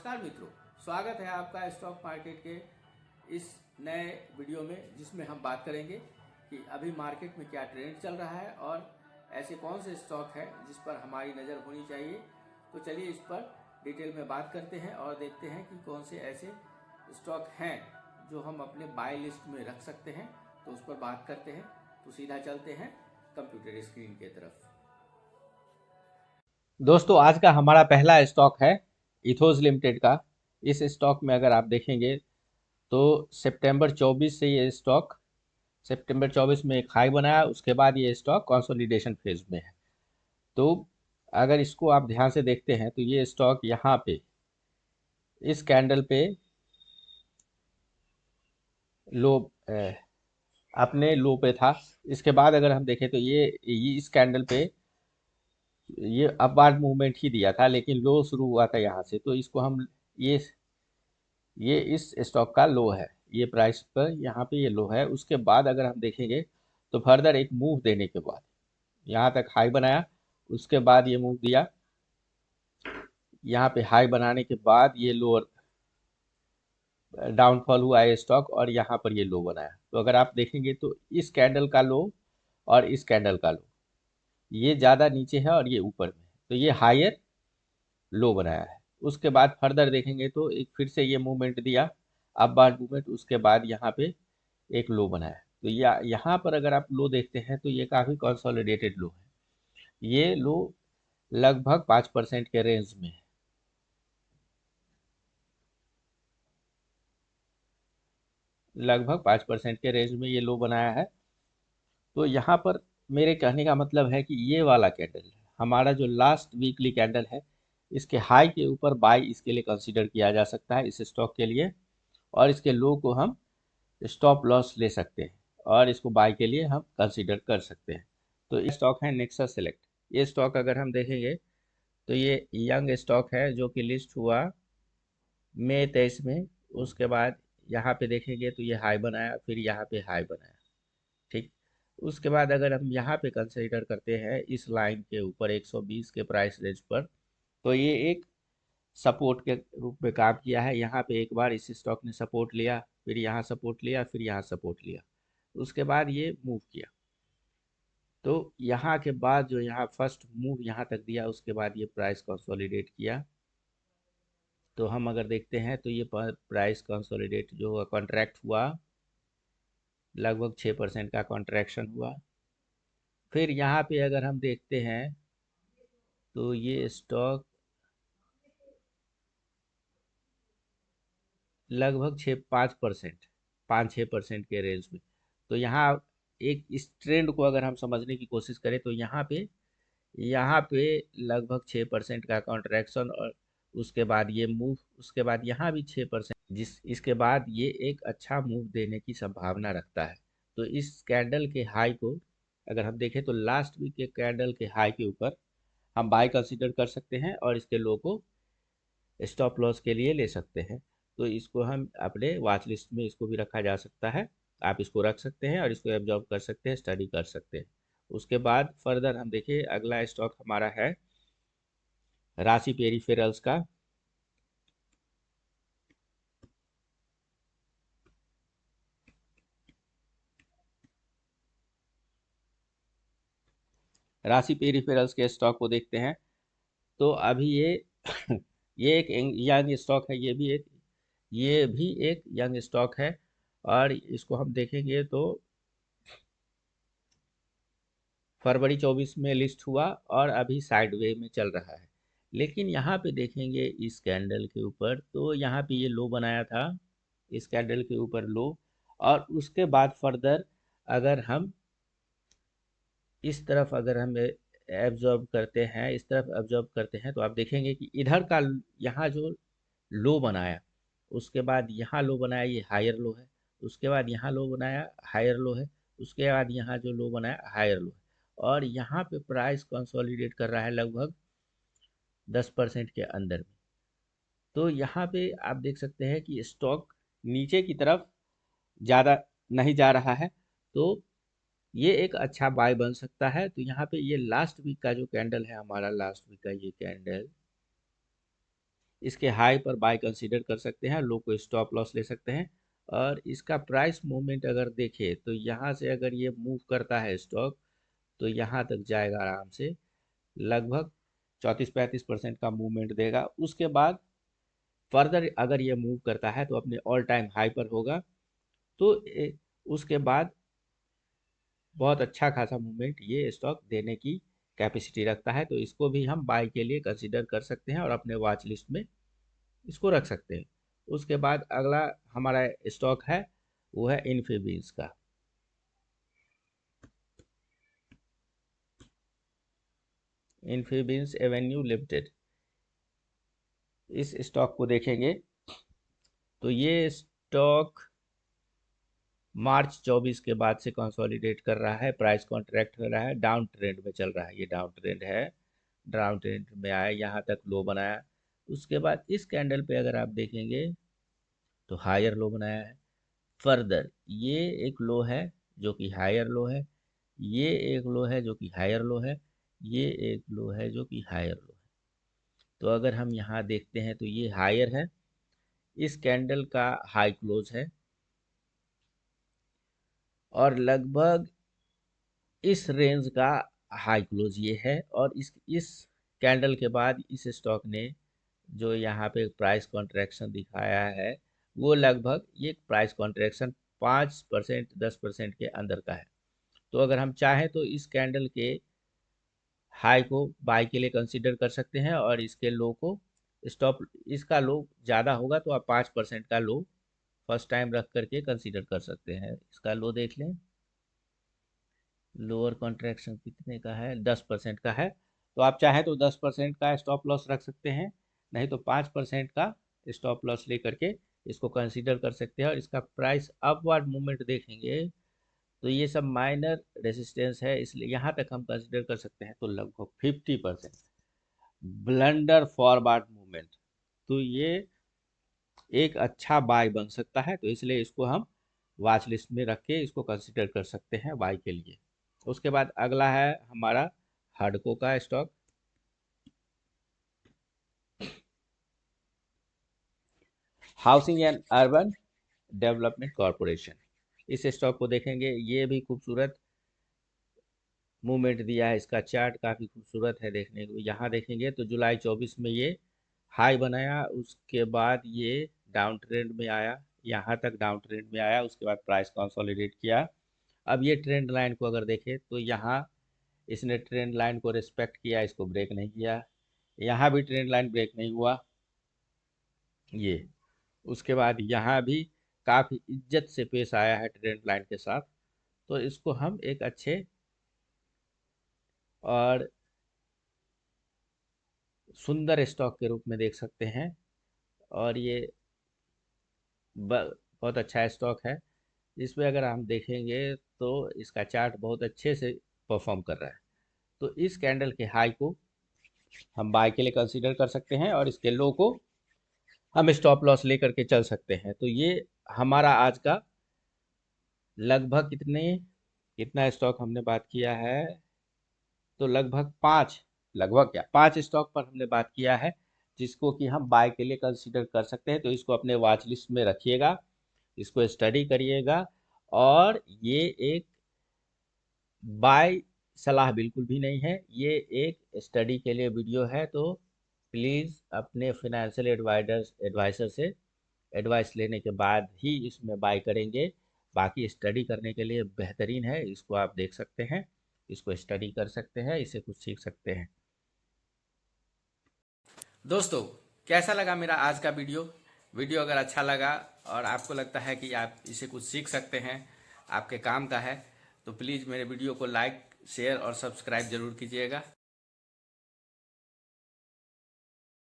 नमस्कार मित्रों, स्वागत है आपका स्टॉक मार्केट के इस नए वीडियो में, जिसमें हम बात करेंगे कि अभी मार्केट में क्या ट्रेंड चल रहा है और ऐसे कौन से स्टॉक है जिस पर हमारी नज़र होनी चाहिए। तो चलिए इस पर डिटेल में बात करते हैं और देखते हैं कि कौन से ऐसे स्टॉक हैं जो हम अपने बाय लिस्ट में रख सकते हैं। तो उस पर बात करते हैं। तो सीधा चलते हैं कंप्यूटर स्क्रीन की तरफ। दोस्तों, आज का हमारा पहला स्टॉक है इथोस लिमिटेड का। इस स्टॉक में अगर आप देखेंगे तो सितंबर 24 से ये स्टॉक सितंबर 24 में एक हाई बनाया, उसके बाद ये स्टॉक कंसोलिडेशन फेज में है। तो अगर इसको आप ध्यान से देखते हैं तो ये स्टॉक यहाँ पे इस कैंडल पे लो अपने लो पे था। इसके बाद अगर हम देखें तो ये इस कैंडल पे ये अपवार्ड मूवमेंट ही दिया था, लेकिन लो शुरू हुआ था यहाँ से। तो इसको हम ये इस स्टॉक का लो है, ये प्राइस पर यहाँ पे ये लो है। उसके बाद अगर हम देखेंगे तो फर्दर एक मूव देने के बाद यहाँ तक हाई बनाया, उसके बाद ये मूव दिया, यहाँ पे हाई बनाने के बाद ये लोअर डाउनफॉल हुआ है स्टॉक और यहाँ पर ये लो बनाया। तो अगर आप देखेंगे तो इस कैंडल का लो और इस कैंडल का लो, ये ज़्यादा नीचे है और ये ऊपर में है, तो ये हायर लो बनाया है। उसके बाद फर्दर देखेंगे तो एक फिर से ये मूवमेंट दिया, अपवार्ड मूवमेंट, उसके बाद यहाँ पे एक लो बनाया। तो यहाँ पर अगर आप लो देखते हैं तो ये काफ़ी कंसोलिडेटेड लो है। ये लो लगभग 5% के रेंज में है। लगभग 5% के रेंज में ये लो बनाया है। तो यहाँ पर मेरे कहने का मतलब है कि ये वाला कैंडल है हमारा जो लास्ट वीकली कैंडल है, इसके हाई के ऊपर बाय इसके लिए कंसीडर किया जा सकता है इस स्टॉक के लिए, और इसके लो को हम स्टॉप लॉस ले सकते हैं और इसको बाय के लिए हम कंसीडर कर सकते हैं। तो ये स्टॉक है नेक्सस सेलेक्ट। ये स्टॉक अगर हम देखेंगे तो ये यंग स्टॉक है जो कि लिस्ट हुआ मई 23 में। उसके बाद यहाँ पे देखेंगे तो ये हाई बनाया, फिर यहाँ पे हाई बनाया, ठीक। उसके बाद अगर हम यहाँ पे कंसीडर करते हैं इस लाइन के ऊपर 120 के प्राइस रेंज पर, तो ये एक सपोर्ट के रूप में काम किया है। यहाँ पे एक बार इस स्टॉक ने सपोर्ट लिया, फिर यहाँ सपोर्ट लिया, फिर यहाँ सपोर्ट लिया, उसके बाद ये मूव किया। तो यहाँ के बाद जो यहाँ फर्स्ट मूव यहाँ तक दिया, उसके बाद ये प्राइस कंसोलिडेट किया। तो हम अगर देखते हैं तो ये प्राइस कंसोलिडेट जो हुआ, कॉन्ट्रैक्ट हुआ, लगभग 6% का कॉन्ट्रैक्शन हुआ। फिर यहाँ पे अगर हम देखते हैं तो ये स्टॉक लगभग 5-6% के रेंज में। तो यहाँ एक इस ट्रेंड को अगर हम समझने की कोशिश करें तो यहाँ पे लगभग 6% का कॉन्ट्रैक्शन, और उसके बाद ये मूव, उसके बाद यहाँ भी 6%, इसके बाद ये एक अच्छा मूव देने की संभावना रखता है। तो इस कैंडल के हाई को अगर हम देखें तो लास्ट वीक के कैंडल के हाई के ऊपर हम बाय कंसीडर कर सकते हैं और इसके लो को स्टॉप लॉस के लिए ले सकते हैं। तो इसको हम अपने वॉच लिस्ट में इसको भी रखा जा सकता है। आप इसको रख सकते हैं और इसको एब्जॉर्ब कर सकते हैं, स्टडी कर सकते हैं। उसके बाद फर्दर हम देखिए, अगला स्टॉक हमारा है राशि पेरिफेरल्स का। राशि पेरिफेरल्स के स्टॉक को देखते हैं तो अभी ये ये एक यंग स्टॉक है। ये भी एक यंग स्टॉक है और इसको हम देखेंगे तो फरवरी 24 में लिस्ट हुआ और अभी साइडवे में चल रहा है। लेकिन यहाँ पे देखेंगे इस कैंडल के ऊपर, तो यहाँ पे ये लो बनाया था, इस कैंडल के ऊपर लो, और उसके बाद फर्दर अगर हम इस तरफ अगर हम एब्जॉर्ब करते हैं, इस तरफ एब्जॉर्ब करते हैं, तो आप देखेंगे कि इधर का यहाँ जो लो बनाया, उसके बाद यहाँ लो बनाया, ये हायर लो है। उसके बाद यहाँ लो बनाया, हायर लो है। उसके बाद यहाँ जो लो बनाया, हायर लो है। और यहाँ पे प्राइस कंसोलिडेट कर रहा है लगभग 10% के अंदर में। तो यहाँ पे आप देख सकते हैं कि स्टॉक नीचे की तरफ ज़्यादा नहीं जा रहा है, तो ये एक अच्छा बाय बन सकता है। तो यहाँ पे ये लास्ट वीक का जो कैंडल है हमारा, लास्ट वीक का ये कैंडल, इसके हाई पर बाय कंसीडर कर सकते हैं, लो को स्टॉप लॉस ले सकते हैं। और इसका प्राइस मूवमेंट अगर देखें तो यहाँ से अगर ये मूव करता है स्टॉक तो यहाँ तक जाएगा आराम से, लगभग 34-35% का मूवमेंट देगा। उसके बाद फर्दर अगर ये मूव करता है तो अपने ऑल टाइम हाई पर होगा। तो उसके बाद बहुत अच्छा खासा मूवमेंट ये स्टॉक देने की कैपेसिटी रखता है, तो इसको भी हम बाय के लिए कंसीडर कर सकते हैं और अपने वॉच लिस्ट में इसको रख सकते हैं। उसके बाद अगला हमारा स्टॉक है वो है इन्फीबीन्स का। इन्फीबीन्स एवेन्यू लिमिटेड, इस स्टॉक को देखेंगे तो ये स्टॉक मार्च 24 के बाद से कंसोलिडेट कर रहा है, प्राइस कॉन्ट्रैक्ट हो रहा है, डाउन ट्रेंड में चल रहा है। ये डाउन ट्रेंड है, डाउन ट्रेंड में आया, यहाँ तक लो बनाया। उसके बाद इस कैंडल पे अगर आप देखेंगे तो हायर लो बनाया है। फर्दर ये एक लो है जो कि हायर लो है, ये एक लो है जो कि हायर लो है, ये एक लो है जो कि हायर लो है। तो अगर हम यहाँ देखते हैं तो ये हायर है, इस कैंडल का हाई क्लोज है और लगभग इस रेंज का हाई क्लोज ये है। और इस कैंडल के बाद इस स्टॉक ने जो यहाँ पे प्राइस कॉन्ट्रैक्शन दिखाया है वो लगभग ये प्राइस कॉन्ट्रैक्शन 5% 10% के अंदर का है। तो अगर हम चाहें तो इस कैंडल के हाई को बाय के लिए कंसीडर कर सकते हैं और इसके लो को स्टॉप, इसका लो ज़्यादा होगा तो आप 5% का लो फर्स्ट टाइम रख करके कंसीडर कर सकते हैं। इसका लो देख लें, लोअर कॉन्ट्रैक्शन कितने का है, 10% का है। तो आप चाहें तो 10% का स्टॉप लॉस रख सकते हैं, नहीं तो 5% का स्टॉप लॉस लेकर के इसको कंसीडर कर सकते हैं। और इसका प्राइस अपवर्ड मूवमेंट देखेंगे तो ये सब माइनर रेजिस्टेंस है, इसलिए यहाँ तक हम कंसीडर कर सकते हैं। तो लगभग 50% ब्लंडर फॉरवर्ड मूवमेंट, तो ये एक अच्छा बाय बन सकता है। तो इसलिए इसको हम वॉच लिस्ट में रख के इसको कंसीडर कर सकते हैं बाय के लिए। उसके बाद अगला है हमारा हडको का stock. Housing and urban development corporation, इस स्टॉक को देखेंगे, ये भी खूबसूरत मूवमेंट दिया है। इसका चार्ट काफ़ी खूबसूरत है देखने को। यहाँ देखेंगे तो जुलाई 24 में ये हाई बनाया, उसके बाद ये डाउन ट्रेंड में आया, यहाँ तक डाउन ट्रेंड में आया, उसके बाद प्राइस कंसोलिडेट किया। अब ये ट्रेंड लाइन को अगर देखें तो यहाँ इसने ट्रेंड लाइन को रिस्पेक्ट किया, इसको ब्रेक नहीं किया। यहाँ भी ट्रेंड लाइन ब्रेक नहीं हुआ ये। उसके बाद यहाँ भी काफ़ी इज्जत से पेश आया है ट्रेंड लाइन के साथ। तो इसको हम एक अच्छे और सुंदर स्टॉक के रूप में देख सकते हैं। और ये बहुत अच्छा स्टॉक है। इसमें अगर हम देखेंगे तो इसका चार्ट बहुत अच्छे से परफॉर्म कर रहा है। तो इस कैंडल के हाई को हम बाय के लिए कंसीडर कर सकते हैं और इसके लो को हम स्टॉप लॉस लेकर के चल सकते हैं। तो ये हमारा आज का लगभग कितना स्टॉक हमने बात किया है, तो लगभग लगभग क्या 5 स्टॉक पर हमने बात किया है जिसको कि हम बाय के लिए कंसीडर कर सकते हैं। तो इसको अपने वॉच लिस्ट में रखिएगा, इसको स्टडी करिएगा। और ये एक बाय सलाह बिल्कुल भी नहीं है, ये एक स्टडी के लिए वीडियो है। तो प्लीज़ अपने फिनेंशियल एडवाइज़र से एडवाइस लेने के बाद ही इसमें बाय करेंगे। बाकी स्टडी करने के लिए बेहतरीन है, इसको आप देख सकते हैं, इसको स्टडी कर सकते हैं, इससे कुछ सीख सकते हैं। दोस्तों, कैसा लगा मेरा आज का वीडियो? वीडियो अगर अच्छा लगा और आपको लगता है कि आप इसे कुछ सीख सकते हैं, आपके काम का है, तो प्लीज़ मेरे वीडियो को लाइक शेयर और सब्सक्राइब ज़रूर कीजिएगा।